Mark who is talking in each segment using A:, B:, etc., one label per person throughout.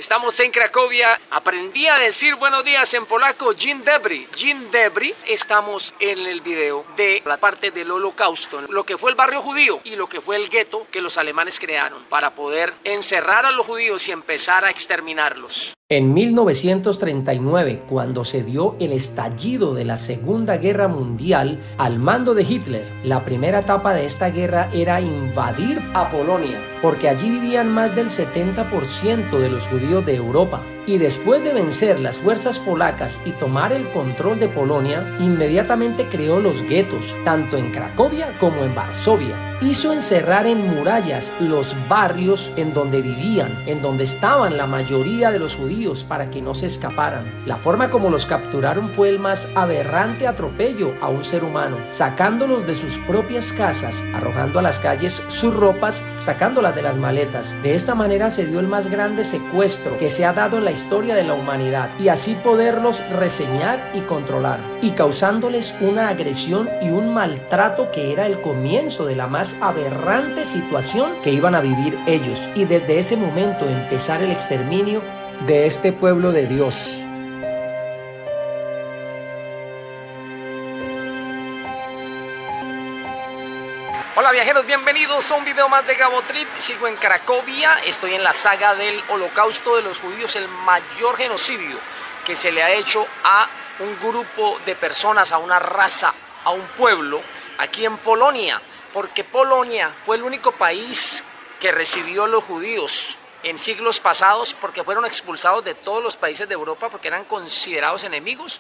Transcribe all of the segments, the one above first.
A: Estamos en Cracovia. Aprendí a decir buenos días en polaco, Dzień dobry. Dzień dobry. Estamos en el video de la parte del Holocausto, lo que fue el barrio judío y lo que fue el gueto que los alemanes crearon para poder encerrar a los judíos y empezar a exterminarlos.
B: En 1939, cuando se dio el estallido de la Segunda Guerra Mundial al mando de Hitler, la primera etapa de esta guerra era invadir a Polonia, porque allí vivían más del 70% de los judíos de Europa. Y después de vencer las fuerzas polacas y tomar el control de Polonia, inmediatamente creó los guetos, tanto en Cracovia como en Varsovia. Hizo encerrar en murallas los barrios en donde vivían, en donde estaban la mayoría de los judíos para que no se escaparan. La forma como los capturaron fue el más aberrante atropello a un ser humano, sacándolos de sus propias casas, arrojando a las calles sus ropas, sacándolas de las maletas. De esta manera se dio el más grande secuestro que se ha dado en la historia de la humanidad y así poderlos reseñar y controlar, y causándoles una agresión y un maltrato que era el comienzo de la más aberrante situación que iban a vivir ellos, y desde ese momento empezar el exterminio de este pueblo de Dios.
A: Hola viajeros, bienvenidos a un video más de Gabo Trip. Sigo en Cracovia, estoy en la saga del Holocausto de los judíos, el mayor genocidio que se le ha hecho a un grupo de personas, a una raza, a un pueblo, aquí en Polonia, porque Polonia fue el único país que recibió a los judíos en siglos pasados, porque fueron expulsados de todos los países de Europa porque eran considerados enemigos.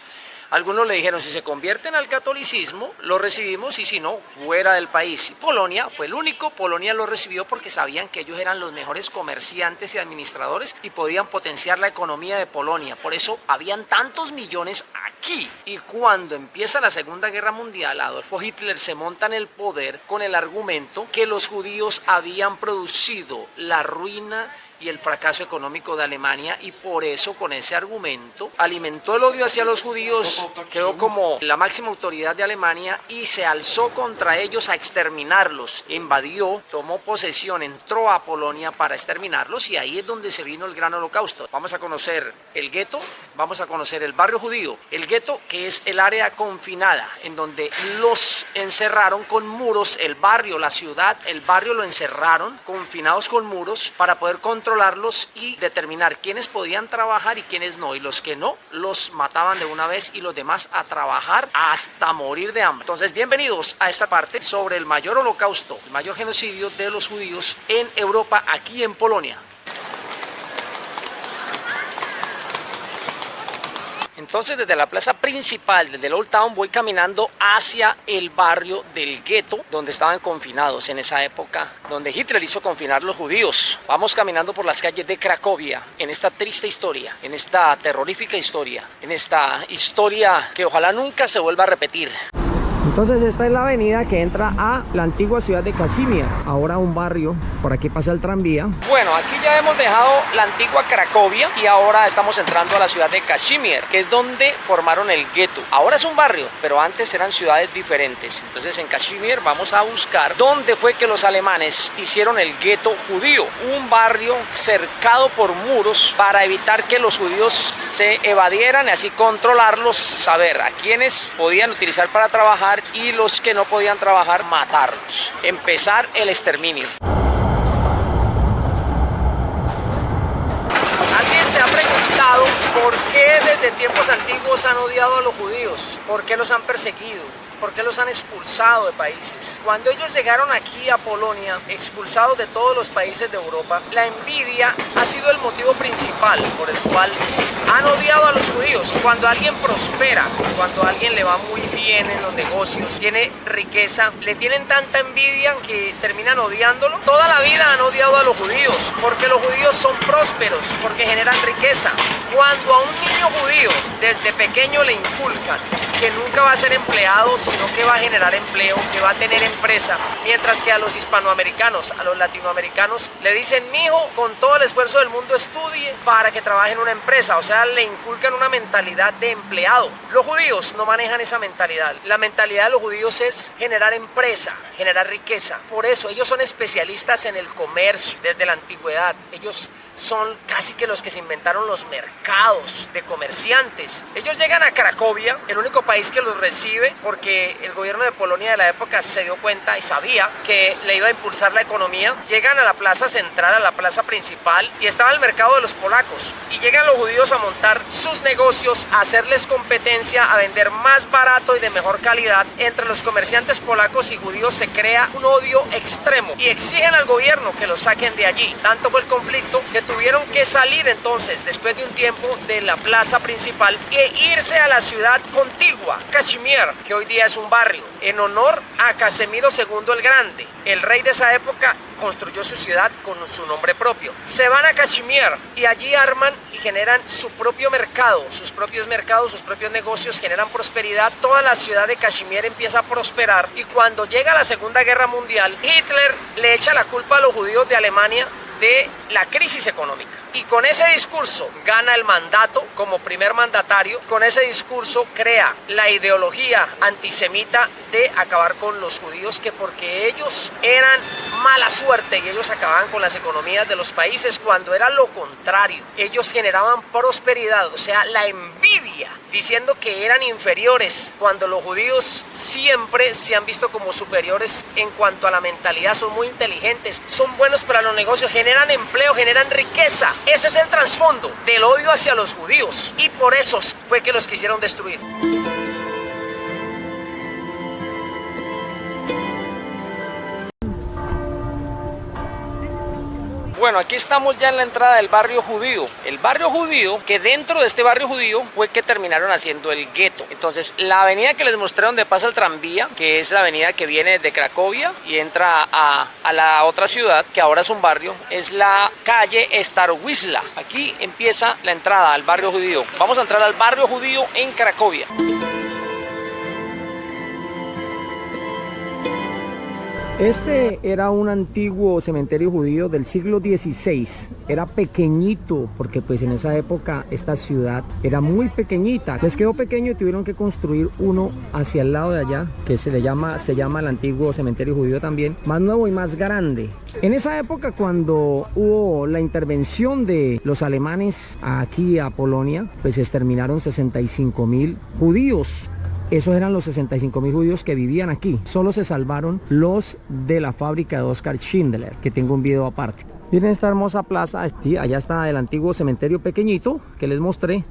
A: Algunos le dijeron, si se convierten al catolicismo, lo recibimos, y si no, fuera del país. Polonia fue el único. Polonia lo recibió porque sabían que ellos eran los mejores comerciantes y administradores y podían potenciar la economía de Polonia. Por eso habían tantos millones aquí. Y cuando empieza la Segunda Guerra Mundial, Adolfo Hitler se monta en el poder con el argumento que los judíos habían producido la ruina y el fracaso económico de Alemania, y por eso, con ese argumento, alimentó el odio hacia los judíos, quedó como la máxima autoridad de Alemania y se alzó contra ellos a exterminarlos. Invadió, tomó posesión, entró a Polonia para exterminarlos, y ahí es donde se vino el gran holocausto. Vamos a conocer el gueto, vamos a conocer el barrio judío, el gueto, que es el área confinada, en donde los encerraron con muros, el barrio, la ciudad, el barrio lo encerraron, confinados con muros, para poder controlarlos y determinar quiénes podían trabajar y quiénes no, y los que no, los mataban de una vez, y los demás a trabajar hasta morir de hambre. Entonces, bienvenidos a esta parte sobre el mayor holocausto, el mayor genocidio de los judíos en Europa, aquí en Polonia. Entonces, desde la plaza principal, desde el Old Town, voy caminando hacia el barrio del gueto, donde estaban confinados en esa época, donde Hitler hizo confinar los judíos. Vamos caminando por las calles de Cracovia, en esta triste historia, en esta terrorífica historia, en esta historia que ojalá nunca se vuelva a repetir.
B: Entonces esta es la avenida que entra a la antigua ciudad de Kazimierz, ahora un barrio, por aquí pasa el tranvía.
A: Bueno, aquí ya hemos dejado la antigua Cracovia y ahora estamos entrando a la ciudad de Kazimierz, que es donde formaron el gueto. Ahora es un barrio, pero antes eran ciudades diferentes. Entonces en Kazimierz vamos a buscar dónde fue que los alemanes hicieron el gueto judío, un barrio cercado por muros para evitar que los judíos se evadieran y así controlarlos, saber a quiénes podían utilizar para trabajar y los que no podían trabajar, matarlos. Empezar el exterminio. ¿Alguien se ha preguntado por qué desde tiempos antiguos han odiado a los judíos? ¿Por qué los han perseguido? ¿Por qué los han expulsado de países? Cuando ellos llegaron aquí a Polonia, expulsados de todos los países de Europa, la envidia ha sido el motivo principal por el cual han odiado a los judíos. Cuando alguien prospera, cuando a alguien le va muy bien en los negocios, tiene riqueza, le tienen tanta envidia que terminan odiándolo. Toda la vida han odiado a los judíos, porque los judíos son prósperos, porque generan riqueza. Cuando a un niño judío desde pequeño le inculcan que nunca va a ser empleado, sino que va a generar empleo, que va a tener empresa, mientras que a los hispanoamericanos, a los latinoamericanos, le dicen, mijo, con todo el esfuerzo del mundo estudie para que trabaje en una empresa. O sea, le inculcan una mentalidad de empleado. Los judíos no manejan esa mentalidad. La mentalidad de los judíos es generar empresa, generar riqueza. Por eso ellos son especialistas en el comercio desde la antigüedad. Ellos son casi que los que se inventaron los mercados de comerciantes. Ellos llegan a Cracovia, el único país que los recibe, porque el gobierno de Polonia de la época se dio cuenta y sabía que le iba a impulsar la economía. Llegan a la plaza central, a la plaza principal, y estaba el mercado de los polacos. Y llegan los judíos a montar sus negocios, a hacerles competencia, a vender más barato y de mejor calidad. Entre los comerciantes polacos y judíos se crea un odio extremo y exigen al gobierno que los saquen de allí. Tanto fue el conflicto que tuvieron que salir entonces, después de un tiempo, de la plaza principal e irse a la ciudad contigua, Kazimierz, que hoy día es un barrio, en honor a Casimiro II el Grande. El rey de esa época construyó su ciudad con su nombre propio. Se van a Kazimierz y allí arman y generan su propio mercado, sus propios negocios, generan prosperidad. Toda la ciudad de Kazimierz empieza a prosperar, y cuando llega la Segunda Guerra Mundial, Hitler le echa la culpa a los judíos de Alemania de la crisis económica. Y con ese discurso gana el mandato como primer mandatario. Con ese discurso crea la ideología antisemita de acabar con los judíos, que porque ellos eran mala suerte y ellos acababan con las economías de los países, cuando era lo contrario. Ellos generaban prosperidad, o sea, la envidia, diciendo que eran inferiores, cuando los judíos siempre se han visto como superiores en cuanto a la mentalidad. Son muy inteligentes, son buenos para los negocios, generan empleo, generan riqueza. Ese es el trasfondo del odio hacia los judíos, y por eso fue que los quisieron destruir. Bueno, aquí estamos ya en la entrada del barrio judío. El barrio judío, que dentro de este barrio judío fue que terminaron haciendo el gueto. Entonces, la avenida que les mostré donde pasa el tranvía, que es la avenida que viene de Cracovia y entra a la otra ciudad, que ahora es un barrio, es la calle Starowisla. Aquí empieza la entrada al barrio judío. Vamos a entrar al barrio judío en Cracovia. Este era un antiguo cementerio judío del siglo XVI. Era pequeñito, porque pues en esa época esta ciudad era muy pequeñita. Les quedó pequeño y tuvieron que construir uno hacia el lado de allá, que se llama el antiguo cementerio judío también, más nuevo y más grande. En esa época, cuando hubo la intervención de los alemanes aquí a Polonia, pues se exterminaron 65.000 judíos. Esos eran los 65.000 judíos que vivían aquí. Solo se salvaron los de la fábrica de Oskar Schindler, que tengo un video aparte. Miren esta hermosa plaza. Allá está el antiguo cementerio pequeñito que les mostré,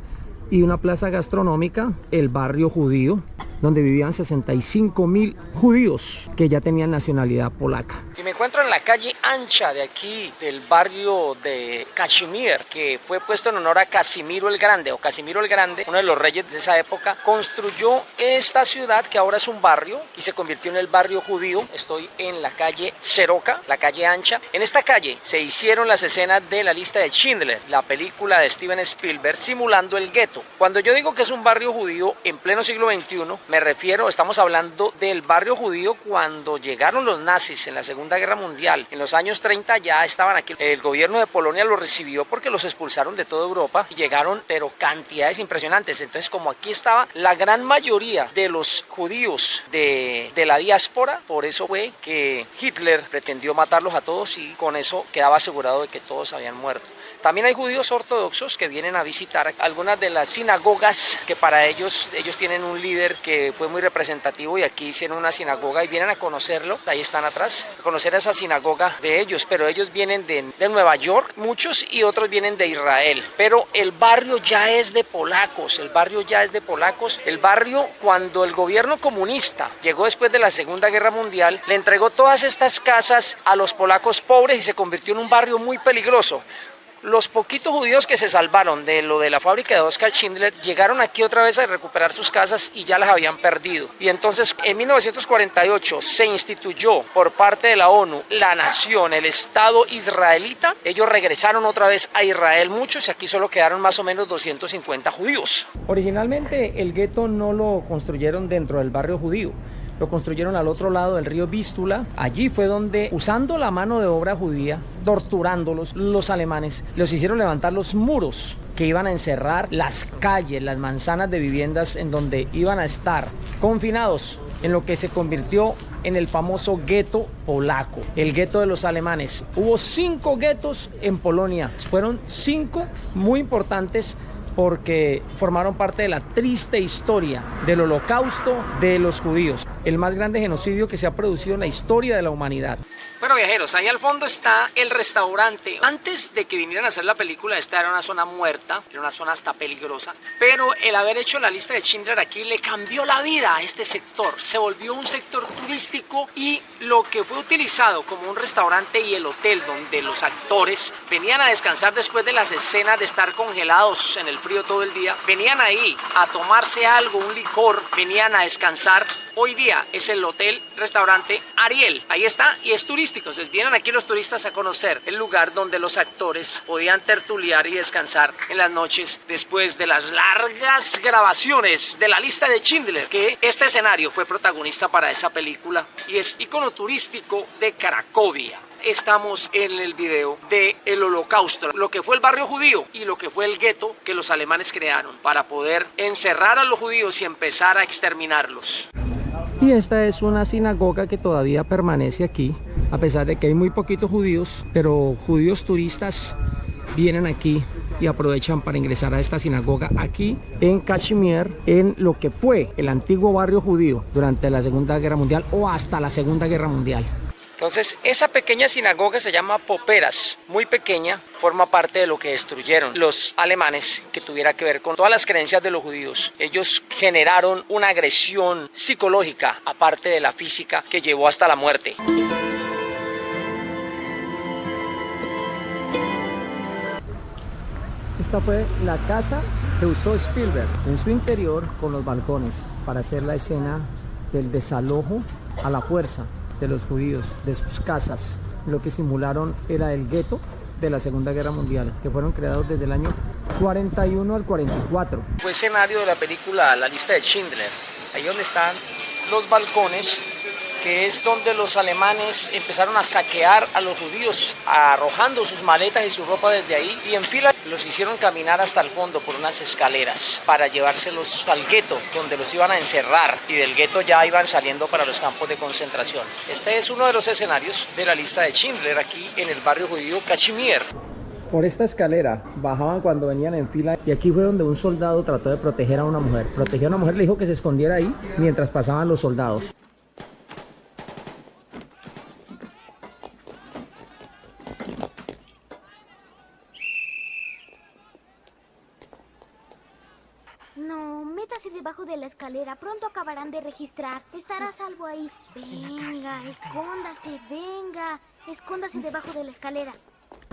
A: y una plaza gastronómica, el barrio judío, donde vivían 65.000 judíos que ya tenían nacionalidad polaca. Y me encuentro en la calle ancha de aquí, del barrio de Kazimierz, que fue puesto en honor a Casimiro el Grande, o Casimiro el Grande, uno de los reyes de esa época. Construyó esta ciudad, que ahora es un barrio, y se convirtió en el barrio judío. Estoy en la calle Szeroka, la calle ancha. En esta calle se hicieron las escenas de La lista de Schindler, la película de Steven Spielberg, simulando el gueto. Cuando yo digo que es un barrio judío en pleno siglo XXI, me refiero, estamos hablando del barrio judío cuando llegaron los nazis en la Segunda Guerra Mundial. En los años 30 ya estaban aquí. El gobierno de Polonia los recibió porque los expulsaron de toda Europa y llegaron, pero cantidades impresionantes. Entonces, como aquí estaba la gran mayoría de los judíos de la diáspora, por eso fue que Hitler pretendió matarlos a todos, y con eso quedaba asegurado de que todos habían muerto. También hay judíos ortodoxos que vienen a visitar algunas de las sinagogas, que para ellos tienen un líder que fue muy representativo, y aquí hicieron una sinagoga y vienen a conocerlo. Ahí están atrás, a conocer esa sinagoga de ellos, pero ellos vienen de Nueva York, muchos, y otros vienen de Israel. Pero el barrio ya es de polacos, el barrio, cuando el gobierno comunista llegó después de la Segunda Guerra Mundial, le entregó todas estas casas a los polacos pobres y se convirtió en un barrio muy peligroso. Los poquitos judíos que se salvaron de lo de la fábrica de Oskar Schindler llegaron aquí otra vez a recuperar sus casas y ya las habían perdido. Y entonces en 1948 se instituyó por parte de la ONU la nación, el Estado israelita. Ellos regresaron otra vez a Israel muchos, y aquí solo quedaron más o menos 250 judíos. Originalmente el gueto no lo construyeron dentro del barrio judío. Lo construyeron al otro lado del río Vístula. Allí fue donde, usando la mano de obra judía, torturándolos, los alemanes los hicieron levantar los muros que iban a encerrar las calles, las manzanas de viviendas en donde iban a estar confinados
B: en lo que se convirtió en el famoso gueto polaco, el gueto de los alemanes. Hubo 5 guetos en Polonia, fueron 5 muy importantes porque formaron parte de la triste historia del holocausto de los judíos, el más grande genocidio que se ha producido en la historia de la humanidad.
A: Bueno, viajeros, ahí al fondo está el restaurante. Antes de que vinieran a hacer la película, esta era una zona muerta, era una zona hasta peligrosa, pero el haber hecho la lista de Schindler aquí le cambió la vida a este sector. Se volvió un sector turístico y lo que fue utilizado como un restaurante y el hotel donde los actores venían a descansar después de las escenas de estar congelados en el frío todo el día, venían ahí a tomarse algo, un licor, venían a descansar. Hoy día es el hotel, restaurante Ariel, ahí está, y es turístico. Entonces vienen aquí los turistas a conocer el lugar donde los actores podían tertuliar y descansar en las noches después de las largas grabaciones de la lista de Schindler, que este escenario fue protagonista para esa película y es icono turístico de Cracovia. Estamos en el video del Holocausto, lo que fue el barrio judío y lo que fue el gueto que los alemanes crearon para poder encerrar a los judíos y empezar a exterminarlos.
B: Y esta es una sinagoga que todavía permanece aquí, a pesar de que hay muy poquitos judíos, pero judíos turistas vienen aquí y aprovechan para ingresar a esta sinagoga aquí en Kazimierz, en lo que fue el antiguo barrio judío durante la Segunda Guerra Mundial o hasta la Segunda Guerra Mundial.
A: Entonces, esa pequeña sinagoga se llama Poperas, muy pequeña, forma parte de lo que destruyeron los alemanes, que tuviera que ver con todas las creencias de los judíos. Ellos generaron una agresión psicológica, aparte de la física, que llevó hasta la muerte.
B: Esta fue la casa que usó Spielberg en su interior con los balcones para hacer la escena del desalojo a la fuerza de los judíos de sus casas. Lo que simularon era el gueto de la Segunda Guerra Mundial, que fueron creados desde el año 41 al 44.
A: Fue escenario de la película La lista de Schindler, ahí donde están los balcones, que es donde los alemanes empezaron a saquear a los judíos, arrojando sus maletas y su ropa desde ahí, y en fila los hicieron caminar hasta el fondo por unas escaleras para llevárselos al gueto, donde los iban a encerrar, y del gueto ya iban saliendo para los campos de concentración. Este es uno de los escenarios de la lista de Schindler aquí en el barrio judío Kazimierz.
B: Por esta escalera bajaban cuando venían en fila, y aquí fue donde un soldado trató de proteger a una mujer. Protegió a una mujer, le dijo que se escondiera ahí mientras pasaban los soldados.
C: No, métase debajo de la escalera. Pronto acabarán de registrar. Estará a salvo ahí. Venga, escóndase, venga. Escóndase debajo de la escalera.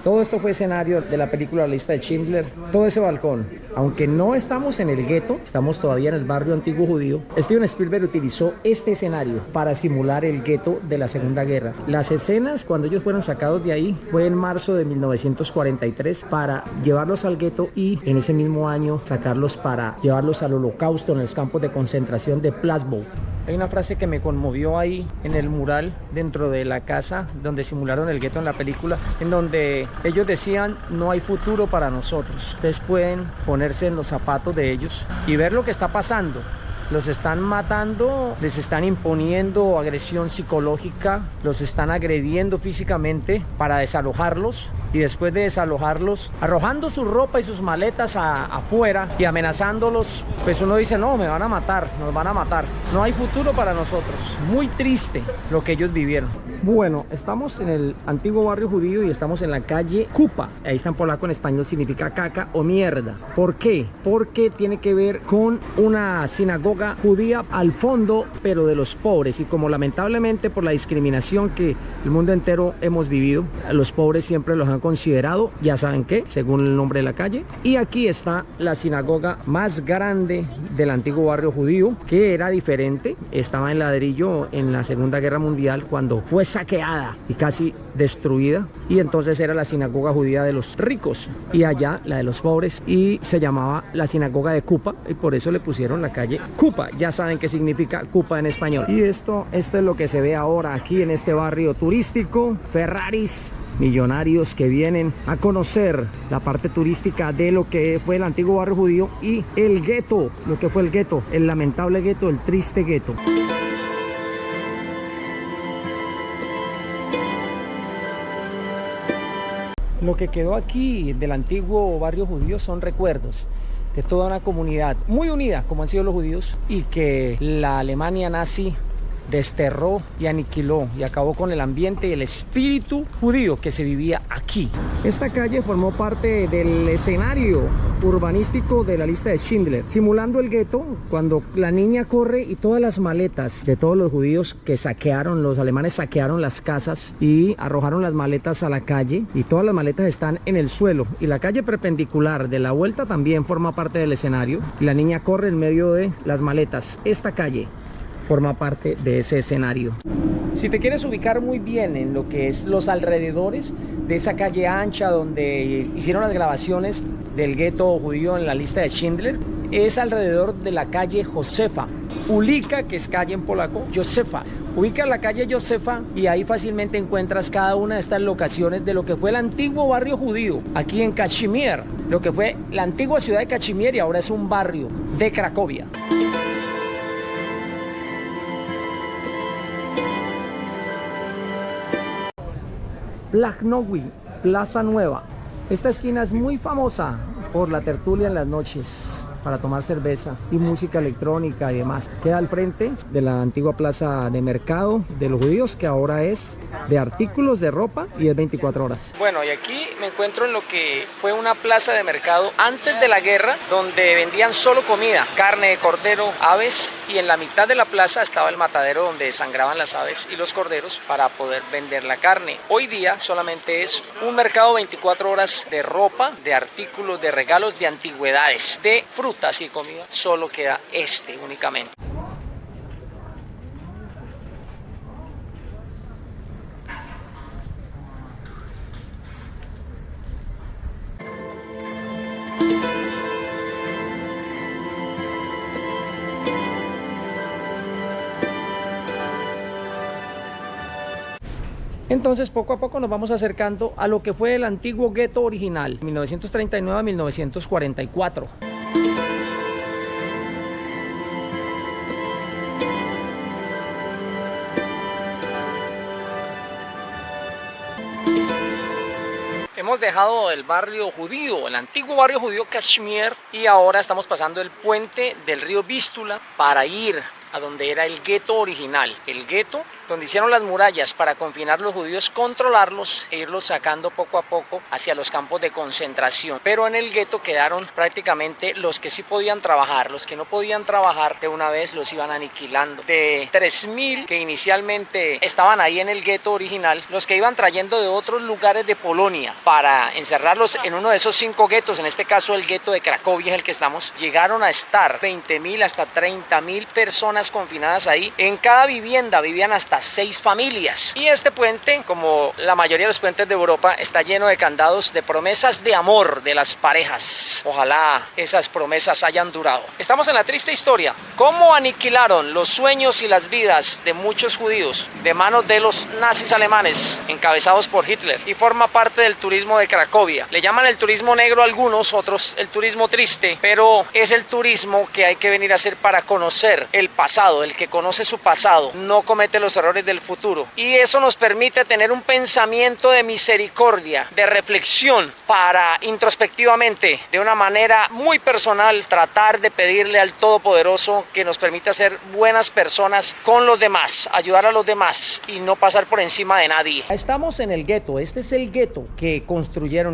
B: Todo esto fue escenario de la película La lista de Schindler. Todo ese balcón, aunque no estamos en el gueto, estamos todavía en el barrio antiguo judío. Steven Spielberg utilizó este escenario para simular el gueto de la Segunda Guerra. Las escenas, cuando ellos fueron sacados de ahí, fue en marzo de 1943 para llevarlos al gueto, y en ese mismo año sacarlos para llevarlos al Holocausto en los campos de concentración de Plasbow. Hay una frase que me conmovió ahí en el mural dentro de la casa donde simularon el gueto en la película, en donde ellos decían: no hay futuro para nosotros. Ustedes pueden ponerse en los zapatos de ellos y ver lo que está pasando. Los están matando, les están imponiendo agresión psicológica, los están agrediendo físicamente para desalojarlos, y después de desalojarlos, arrojando su ropa y sus maletas afuera y amenazándolos, pues uno dice: no, me van a matar, nos van a matar. No hay futuro para nosotros. Muy triste lo que ellos vivieron. Bueno, estamos en el antiguo barrio judío y estamos en la calle Kupa. Ahí está en polaco, en español significa caca o mierda. ¿Por qué? Porque tiene que ver con una sinagoga judía al fondo, pero de los pobres. Y como lamentablemente por la discriminación que el mundo entero hemos vivido, los pobres siempre los han considerado, ya saben qué, según el nombre de la calle. Y aquí está la sinagoga más grande del antiguo barrio judío, que era diferente. Estaba en ladrillo en la Segunda Guerra Mundial, cuando fue saqueada y casi destruida, y entonces era la sinagoga judía de los ricos y allá la de los pobres, y se llamaba la sinagoga de Kupa, y por eso le pusieron la calle Kupa. Ya saben qué significa Kupa en español. Y esto es lo que se ve ahora aquí en este barrio turístico. Ferraris, millonarios que vienen a conocer la parte turística de lo que fue el antiguo barrio judío y el gueto, lo que fue el gueto, el lamentable gueto, el triste gueto. Lo que quedó aquí del antiguo barrio judío son recuerdos de toda una comunidad muy unida, como han sido los judíos, y que la Alemania nazi desterró y aniquiló y acabó con el ambiente y el espíritu judío que se vivía aquí. Esta calle formó parte del escenario urbanístico de la lista de Schindler, simulando el gueto cuando la niña corre y todas las maletas de todos los judíos que saquearon, los alemanes saquearon las casas y arrojaron las maletas a la calle, y todas las maletas están en el suelo, y la calle perpendicular de la vuelta también forma parte del escenario, y la niña corre en medio de las maletas. Esta calle forma parte de ese escenario. Si te quieres ubicar muy bien en lo que es los alrededores de esa calle ancha donde hicieron las grabaciones del gueto judío en la lista de Schindler, es alrededor de la calle Josefa. Ulika, que es calle en polaco, Josefa. Ubica la calle Josefa y ahí fácilmente encuentras cada una de estas locaciones de lo que fue el antiguo barrio judío aquí en Kazimierz, lo que fue la antigua ciudad de Kazimierz, y ahora es un barrio de Cracovia. Blachnowy, Plaza Nueva. Esta esquina es muy famosa por la tertulia en las noches para tomar cerveza y música electrónica y demás. Queda al frente de la antigua plaza de mercado de los judíos, que ahora es de artículos de ropa y es 24 horas.
A: Bueno, y aquí me encuentro en lo que fue una plaza de mercado antes de la guerra, donde vendían solo comida, carne de cordero, aves, y en la mitad de la plaza estaba el matadero donde desangraban las aves y los corderos para poder vender la carne. Hoy día solamente es un mercado 24 horas de ropa, de artículos, de regalos, de antigüedades, de frutas y comida. Solo queda este únicamente.
B: Entonces poco a poco nos vamos acercando a lo que fue el antiguo gueto original, 1939 a 1944.
A: Hemos dejado el barrio judío, el antiguo barrio judío Kazimierz, y ahora estamos pasando el puente del río Vístula para ir a donde era el gueto original, el gueto donde hicieron las murallas para confinar a los judíos, controlarlos e irlos sacando poco a poco hacia los campos de concentración. Pero en el gueto quedaron prácticamente los que sí podían trabajar, los que no podían trabajar de una vez los iban aniquilando. De 3.000 que inicialmente estaban ahí en el gueto original, los que iban trayendo de otros lugares de Polonia para encerrarlos en uno de esos 5 guetos, en este caso el gueto de Cracovia es el que estamos, llegaron a estar 20.000 hasta 30.000 personas confinadas ahí. En cada vivienda vivían hasta 6 familias. Y este puente, como la mayoría de los puentes de Europa, está lleno de candados de promesas de amor de las parejas. Ojalá esas promesas hayan durado. Estamos en la triste historia. Cómo aniquilaron los sueños y las vidas de muchos judíos de manos de los nazis alemanes, encabezados por Hitler, y forma parte del turismo de Cracovia. Le llaman el turismo negro a algunos, otros el turismo triste, pero es el turismo que hay que venir a hacer para conocer el pasado. El que conoce su pasado no comete los errores del futuro, y eso nos permite tener un pensamiento de misericordia, de reflexión, para introspectivamente, de una manera muy personal, tratar de pedirle al Todopoderoso que nos permita ser buenas personas con los demás, ayudar a los demás y no pasar por encima de nadie.
B: Estamos en el gueto. Este es el gueto que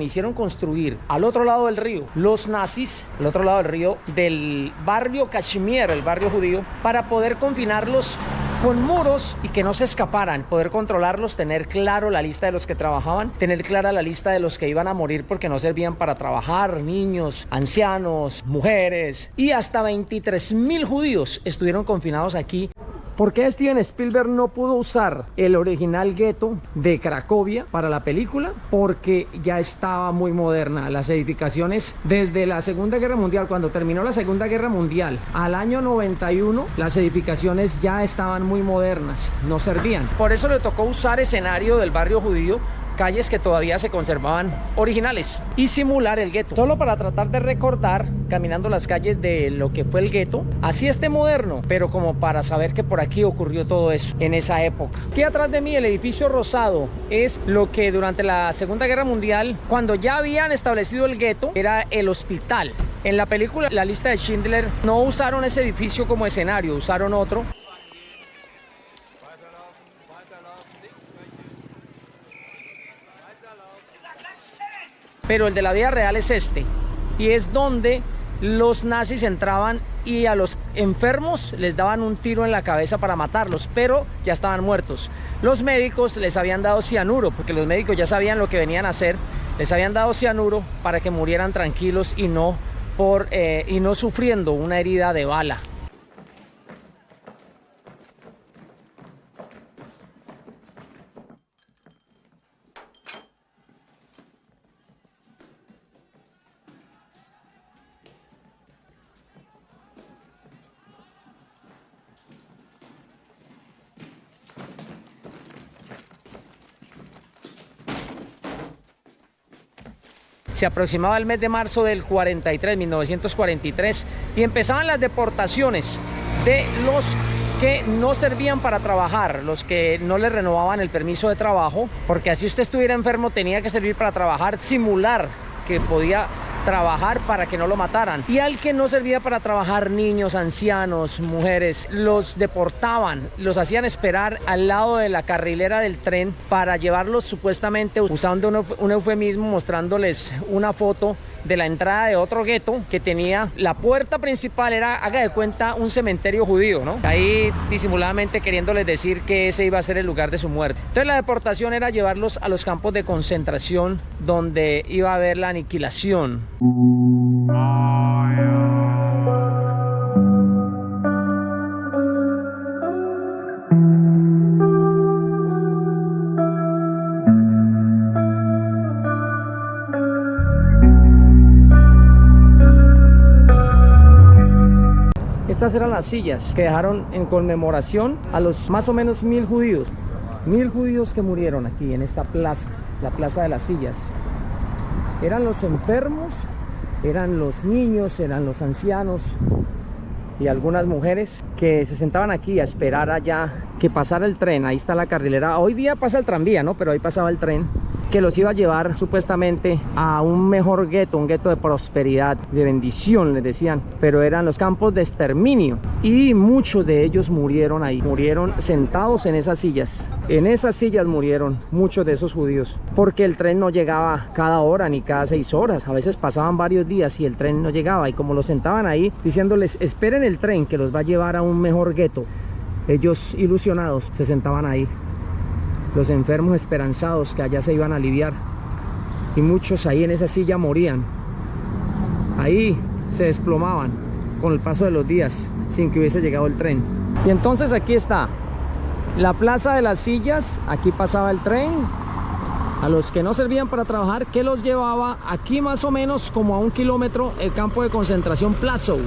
B: hicieron construir al otro lado del río los nazis, al otro lado del río del barrio Kazimierz, el barrio judío, para poder confinarlos con muros y que no se escaparan, poder controlarlos, tener claro la lista de los que trabajaban, tener clara la lista de los que iban a morir porque no servían para trabajar, niños, ancianos, mujeres, y hasta 23.000 judíos estuvieron confinados aquí. ¿Por qué Steven Spielberg no pudo usar el original gueto de Cracovia para la película? Porque ya estaba muy moderna. Las edificaciones desde la Segunda Guerra Mundial, cuando terminó la Segunda Guerra Mundial, al año 91, las edificaciones ya estaban muy modernas, no servían. Por eso le tocó usar escenario del barrio judío calles que todavía se conservaban originales y simular el gueto, solo para tratar de recordar caminando las calles de lo que fue el gueto, así esté moderno, pero como para saber que por aquí ocurrió todo eso en esa época. Aquí atrás de mí el edificio rosado es lo que durante la Segunda Guerra Mundial, cuando ya habían establecido el gueto, era el hospital. En la película La lista de Schindler no usaron ese edificio como escenario, usaron otro. Pero el de la vida real es este, y es donde los nazis entraban y a los enfermos les daban un tiro en la cabeza para matarlos, pero ya estaban muertos. Los médicos les habían dado cianuro, porque los médicos ya sabían lo que venían a hacer, les habían dado cianuro para que murieran tranquilos y no sufriendo una herida de bala. Se aproximaba el mes de marzo del 1943, y empezaban las deportaciones de los que no servían para trabajar, los que no le renovaban el permiso de trabajo, porque así usted estuviera enfermo tenía que servir para trabajar, simular que podía trabajar para que no lo mataran. Y al que no servía para trabajar, niños, ancianos, mujeres, los deportaban, los hacían esperar al lado de la carrilera del tren para llevarlos, supuestamente usando un eufemismo, mostrándoles una foto de la entrada de otro gueto que tenía la puerta principal, era, haga de cuenta, un cementerio judío, ¿no? Ahí disimuladamente queriéndoles decir que ese iba a ser el lugar de su muerte. Entonces la deportación era llevarlos a los campos de concentración donde iba a haber la aniquilación. Estas eran las sillas que dejaron en conmemoración a los más o menos 1000 judíos. 1000 judíos que murieron aquí en esta plaza, la plaza de las sillas. Eran los enfermos, eran los niños, eran los ancianos y algunas mujeres que se sentaban aquí a esperar allá que pasara el tren. Ahí está la carrilera. Hoy día pasa el tranvía, ¿no? Pero ahí pasaba el tren que los iba a llevar supuestamente a un mejor gueto, un gueto de prosperidad, de bendición, les decían, pero eran los campos de exterminio, y muchos de ellos murieron ahí, murieron sentados en esas sillas murieron muchos de esos judíos, porque el tren no llegaba cada hora ni cada 6 horas, a veces pasaban varios días y el tren no llegaba, y como los sentaban ahí diciéndoles esperen el tren que los va a llevar a un mejor gueto, ellos ilusionados se sentaban ahí. Los enfermos esperanzados que allá se iban a aliviar, y muchos ahí en esa silla morían, ahí se desplomaban con el paso de los días sin que hubiese llegado el tren. Y entonces aquí está la plaza de las sillas, aquí pasaba el tren a los que no servían para trabajar, que los llevaba aquí más o menos como a 1 kilómetro el campo de concentración Plaszow.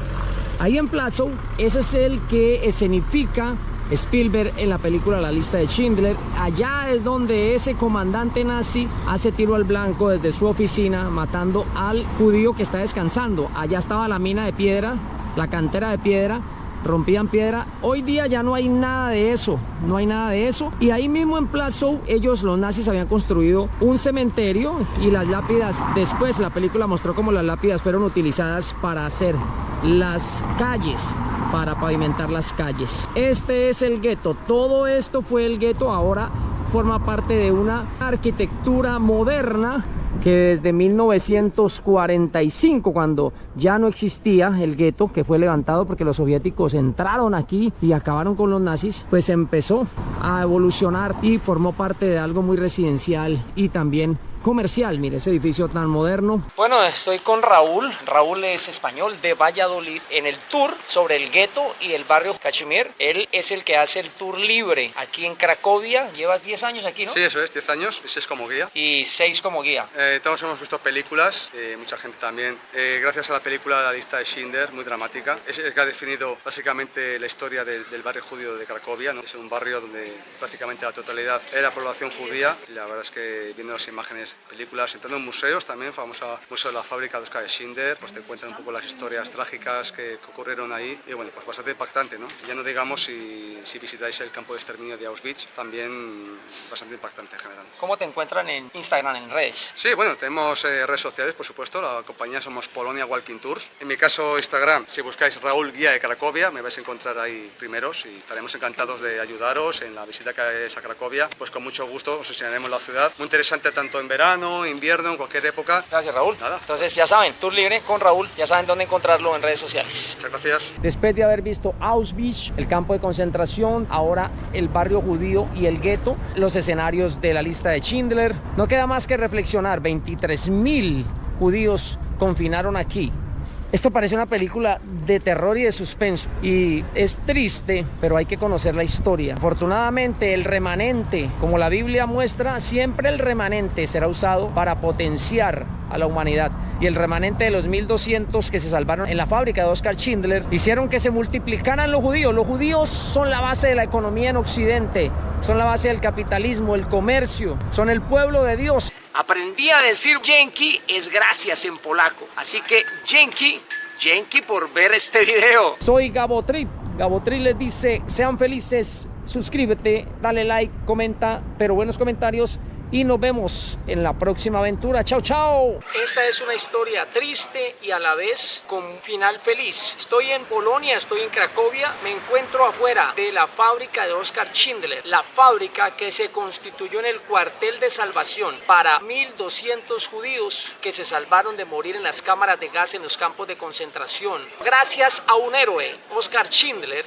B: Ahí en Plaszow, ese es el que escenifica Spielberg en la película La lista de Schindler. Allá es donde ese comandante nazi hace tiro al blanco desde su oficina, matando al judío que está descansando. Allá estaba la mina de piedra, la cantera de piedra, rompían piedra. Hoy día ya no hay nada de eso, no hay nada de eso. Y ahí mismo en Plaszow, los nazis habían construido un cementerio, y las lápidas, después la película mostró cómo las lápidas fueron utilizadas para hacer las calles, para pavimentar las calles. Este es el gueto, todo esto fue el gueto, ahora forma parte de una arquitectura moderna que desde 1945, cuando ya no existía el gueto, que fue levantado porque los soviéticos entraron aquí y acabaron con los nazis, pues empezó a evolucionar y formó parte de algo muy residencial y también comercial. Mire ese edificio tan moderno. Bueno, estoy con Raúl. Raúl es español de Valladolid, en el tour sobre el gueto y el barrio Kashmir. Él es el que hace el tour libre aquí en Cracovia. Llevas 10 años aquí, ¿no?
D: Sí, eso es, 10 años y 6 como guía.
B: Y 6 como guía.
D: todos hemos visto películas, mucha gente también. Gracias a la película La lista de Schindler, muy dramática. Es el que ha definido básicamente la historia del barrio judío de Cracovia, ¿no? Es un barrio donde prácticamente la totalidad era población judía. Y la verdad es que viendo las imágenes, películas, entrando en museos también, famosa Museo de la Fábrica de Oskar Schindler, pues te cuentan un poco las historias trágicas que ocurrieron ahí. Y bueno, pues bastante impactante, ¿no? Ya no digamos si visitáis el campo de exterminio de Auschwitz, también bastante impactante en general.
A: ¿Cómo te encuentran en Instagram, en redes?
D: Sí, bueno, tenemos redes sociales, por supuesto. La compañía somos Polonia Walking Tours. En mi caso, Instagram, si buscáis Raúl Guía de Cracovia, me vais a encontrar ahí primeros y estaremos encantados de ayudaros en la visita que hagáis a Cracovia. Pues con mucho gusto os enseñaremos la ciudad. Muy interesante tanto en verano, invierno, en cualquier época.
A: Gracias, Raúl.
D: Nada.
A: Entonces ya saben, Tour Libre con Raúl, ya saben dónde encontrarlo en redes sociales.
D: Muchas gracias.
B: Después de haber visto Auschwitz, el campo de concentración, ahora el barrio judío y el gueto, los escenarios de la lista de Schindler, no queda más que reflexionar. 23.000 judíos confinaron aquí. Esto parece una película de terror y de suspenso y es triste, pero hay que conocer la historia. Afortunadamente, el remanente, como la Biblia muestra, siempre el remanente será usado para potenciar a la humanidad. Y el remanente de los 1.200 que se salvaron en la fábrica de Oskar Schindler hicieron que se multiplicaran los judíos. Los judíos son la base de la economía en Occidente, son la base del capitalismo, el comercio, son el pueblo de Dios.
A: Aprendí a decir dzięki es gracias en polaco, así que dzięki por ver este video.
B: Soy Gabotrip. Gabotrip les dice, sean felices, suscríbete, dale like, comenta, pero buenos comentarios y nos vemos en la próxima aventura. Chao, chao.
A: Esta es una historia triste y a la vez con final feliz. Estoy en Polonia, estoy en Cracovia, me encuentro afuera de la fábrica de Oskar Schindler, la fábrica que se constituyó en el cuartel de salvación para 1.200 judíos que se salvaron de morir en las cámaras de gas en los campos de concentración. Gracias a un héroe, Oskar Schindler,